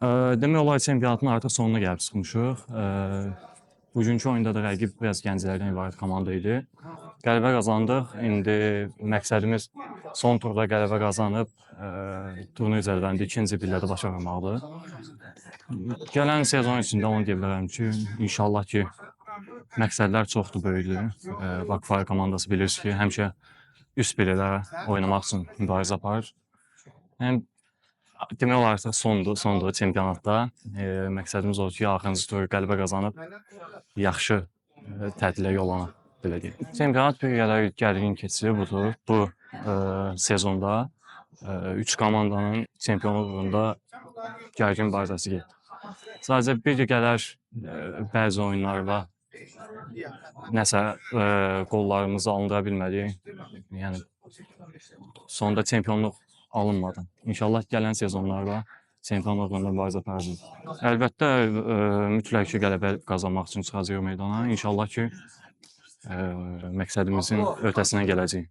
Demək olar çempionatın artıq sonuna gəlib çıxmışıq. Bugünkü oyunda da rəqib biraz gənclərdən ibarət komanda idi. Qələbə qazandıq. İndi məqsədimiz son turda qələbə qazanıb turnir üzərində ikinci pillədə başa vurmaqdır. Gələn sezon içində onu deyə bilərəm ki, inşallah ki, məqsədlər çoxdur, böyükdür. Vakıflar komandası bilirsiniz ki, həmişə üst pillələrə oynamaq üçün mübarizə aparır. Yəni, demək olar ki, sondur çempionatda. Məqsədimiz odur ki, axırıncı tur qələbə qazanıb yaxşı tətilə yollanaq, belə deyək. Çempionat bir qədər gərgin keçir bu sezonda. 3 komandanın çempionluq uğrunda gərgin mübarizəsi getdi. Sadəcə bir qədər bəzi oyunlarla nəsə qollarımızı alındıra bilmədik. Yəni sonunda çempionluq alınmadı. İnşallah gələn sezonlarda çempionluq uğrunda mübarizə aparacağıq. Əlbəttə mütləq ki, qələbə qazanmaq üçün çıxacağıq meydana. İnşallah ki, məqsədimizin öhdəsindən gələcəyik.